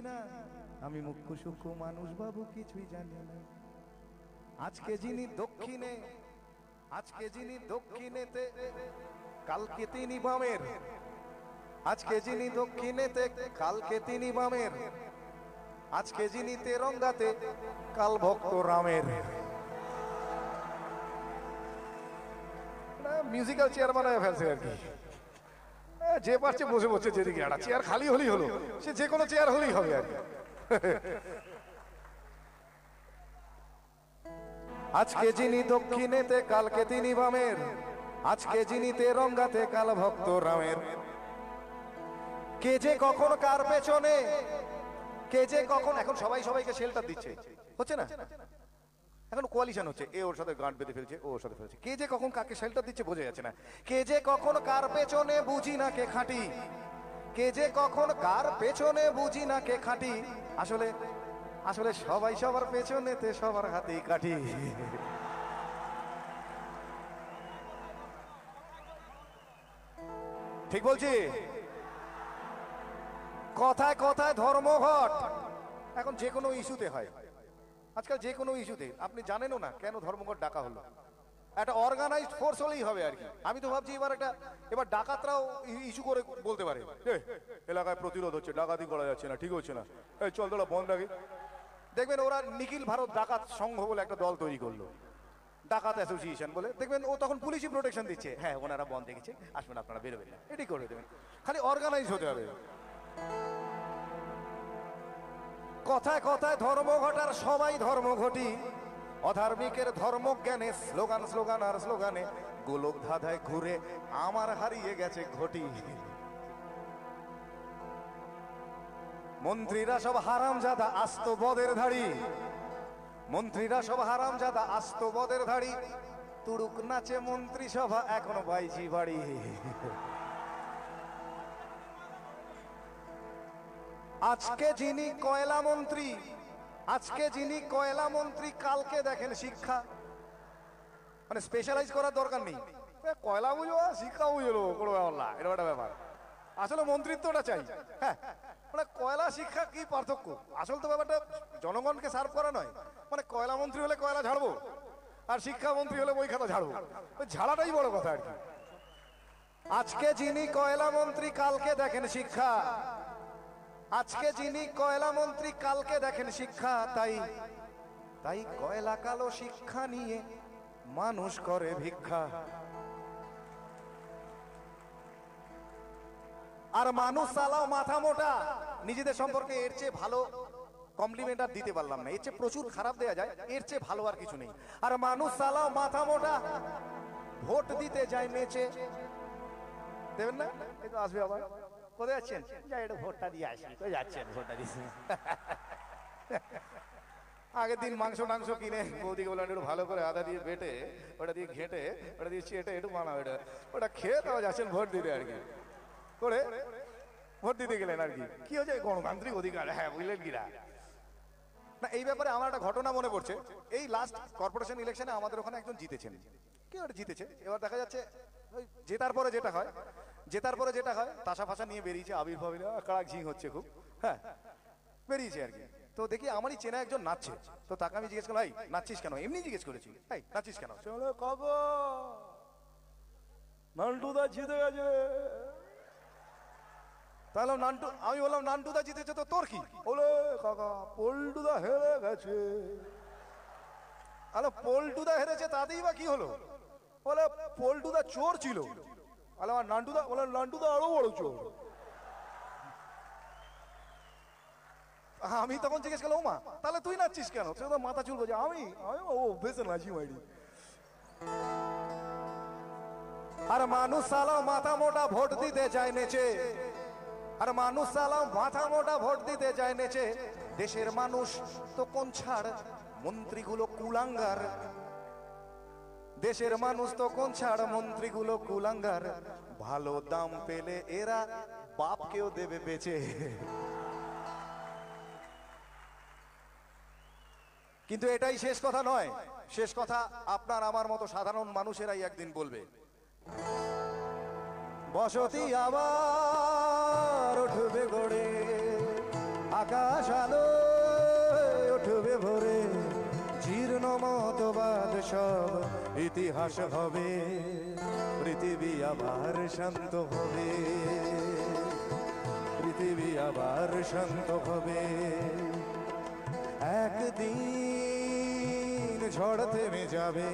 না, আমি মুখ্য সূক্ষ্ম মানুষ বাবু কিছুই জানি না। আজকে যিনি দক্ষিণে, আজকে যিনি দক্ষিণেতে, কালকে তিনি বামের। আজকে যিনি দক্ষিণেতে, কালকে তিনি বামের। আজকে যিনি তেরঙ্গাতে, কাল ভক্ত রামের। মিউজিক্যাল চেয়ার বানায় ফেলছে আর কি। যে পারছে বসে বসে, যেদিকে একটা চেয়ার খালি হলেই হলো, সে যে কোনো চেয়ার হলেই হবে আর কি। আজকে যিনি দক্ষিণেতে, কালকে তিনি বামের। আজকে যিনি তেরঙ্গাতে, কাল ভক্ত রামের। কে যে কখন কার পেছনে, কে যে কখন, এখন সবাই সবাইকে শেল্টার দিচ্ছে, হচ্ছে না? এখন কোয়ালিশন হচ্ছে, এ ওর সাথে গাঁট বেঁধে ফেলছে, ও ওর সাথে ফেলছে। কে যে কখন কাকে শেল্টার দিচ্ছে বোঝা যাচ্ছে না। কে যে কখন কার পেছনে, বুঝি না কে খাঁটি। কে যে কখন কার পেছনে, বুঝি না কে খাঁটি। আসলে আসলে সবাই সবার পেছনেতে, সবার হাতেই কাঠি। ঠিক বলছি? কথায় কথায় ধর্মঘট এখন যে কোনো ইস্যুতে হয়। আজকাল যে কোনো ইস্যুতে, আপনি জানেনও না কেন ধর্মঘট ডাকা হলো। একটা অর্গানাইজড ফোর্স হলেই হবে আর কি। আমি তো ভাবছি এবার ডাকাতরাও ইস্যু করে বলতে পারে, এলাকায় প্রতিরোধ হচ্ছে, ডাকাতি করা যাচ্ছে না, ঠিক হচ্ছে না, এই চল তোরা বন্ধ রাখি। দেখবেন ওরা নিখিল ভারত ডাকাত সংঘ বলে একটা দল তৈরি করলো, ডাকাত অ্যাসোসিয়েশন বলে। দেখবেন ও তখন পুলিশই প্রোটেকশন দিচ্ছে, হ্যাঁ ওনারা বন্ধ রেখেছে, আসবেন আপনারা, বেরোবেন না, এটি করে দেবেন। খালি অর্গানাইজ হতে হবে। কথায় কথায় ধর্মঘট, আর সবাই ধর্মঘটি। অধার্মিকের ধর্মজ্ঞানে, স্লোগান স্লোগান আর স্লোগানে, গোলক ধাঁধায় ঘুরে আমার হারিয়ে গেছে ঘটি। মন্ত্রীরা সব হারামজাদা, আস্ত বদের ধাড়ি। মন্ত্রীরা সব হারামজাদা, আস্ত বদের ধাড়ি। তুড়ুক নাচে মন্ত্রিসভা, এখনো বাইজি বাড়ি। আজকে যিনি কয়লা মন্ত্রী, আজকে যিনি কয়লা মন্ত্রী, কালকে দেখেন শিক্ষা। মানে স্পেশালাইজ করার দরকার নেই, কয়লা বুঝো শিক্ষা বুঝলো, কোনো ব্যাপার না, এরকম একটা ব্যাপার। আসলে মন্ত্রিত্বটা চাই। হ্যাঁ, মানে কয়লা শিক্ষা কি পার্থক্য? আসল তো ব্যাপারটা জনগণকে সার্ভ করা নয়। মানে কয়লা মন্ত্রী হলে কয়লা ঝাড়বো, আর শিক্ষা মন্ত্রী হলে বই খাতা ঝাড়বো, ওই ঝাড়াটাই বড় কথা আর কি। আজকে যিনি কয়লা মন্ত্রী, কালকে দেখেন শিক্ষা। আজকে যিনি কয়লা মন্ত্রী, কালকে দেখেন শিক্ষা। তাই তাই কয়লা কালো শিক্ষা নিয়ে মানুষ করে ভিক্ষা। আর মানুষ চালাও মাথা মোটা। নিজেদের সম্পর্কে এর চেয়ে ভালো কমপ্লিমেন্ট আর দিতে পারলাম না, এর চেয়ে প্রচুর খারাপ দেয়া যায়, এর চেয়ে ভালো আর কিছু নেই। আর মানুষ চালাও মাথা মোটা, ভোট দিতে যায় নেচে। দেবেন না? এই তো আসবে আবার। কোথায় যাচ্ছেন? যাই একটু ভোটটা দিয়ে আসি। কোথায় যাচ্ছেন? ভোটটা দিচ্ছি। আগের দিন মাংস টাংস কিনে বৌদিকে বললাম একটু ভালো করে আদা দিয়ে বেটে, ওটা দিয়ে ঘেঁটে, ওটা দিয়ে চেটে একটু বানাও, ওটা খেয়ে তাও যাচ্ছেন ভোট দিতে আর কি। করে ভোট দিতে গেলেন আর কি। কি হয়েছে? গণতান্ত্রিক অধিকার, হ্যাঁ বুঝলেন কিনা না। এই ব্যাপারে আমার একটা ঘটনা মনে পড়ছে। এই লাস্ট কর্পোরেশন ইলেকশনে আমাদের ওখানে একজন জিতেছেন। কে ওটা জিতেছে? এবার দেখা যাচ্ছে ওই জেতার পরে যেটা হয়, তাসা ফাঁসা নিয়ে বেরিয়েছে, আবির ফাবির কাড়াক ঝিং হচ্ছে খুব, হ্যাঁ বেরিয়েছে আর কি। তো দেখি আমারই চেনা একজন নাচছে। তো তাকে আমি জিজ্ঞেস করলাম, এই নাচছিস কেন? এমনি জিজ্ঞেস করেছি, এই নাচছিস কেন? সে বলে, কাকা নান্টুদা জিতে গেছে। তাহলে নান্টু, আমি বললাম নান্টুদা জিতেছে তো তোর কি? বলে, কাকা পল্টুদা হেরে গেছে। আরে পল্টুদা হেরেছে তাতেই বা কি হলো? বলে পল্টুদা চোর ছিল। আরে আমার নান্টুদা, বলে নান্টুদা আরো বড় চোর। আমি তখন জিজ্ঞেস করলাম, ও মা তাহলে তুই নাচছিস কেন? সে তো মাথা চুল করছে। আমি ও বেশি নাচি মাইরি। আর মানুষ সালাও মাথা মোটা ভোট দিতে যায় নেচে। আর মানুষ সালাও মাথা মোটা ভোট দিতে যায় নেচে। দেশের মানুষ তো কোন ছাড়, মন্ত্রীগুলো কুলাঙ্গার। দেশের মানুষ তো কোন ছাড়, মন্ত্রীগুলো কুলাঙ্গার। ভালো দাম পেলে এরা বাপকেও দেবে বেচে। কিন্তু এটাই শেষ কথা নয়। শেষ কথা আপনার আমার মতো সাধারণ মানুষেরাই একদিন বলবে। বসতি আবার উঠবে গড়ে, আকাশ আলো উঠবে ভরে, জীর্ণ মতবাদ সব ইতিহাস হবে, পৃথিবী আবার শান্ত হবে, পৃথিবী আবার শান্ত হবে। একদিন ঝড় থেমে যাবে,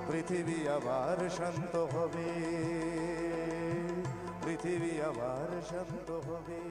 পৃথিবী আবার শান্ত হবে, পৃথিবী আবার শান্ত হবে।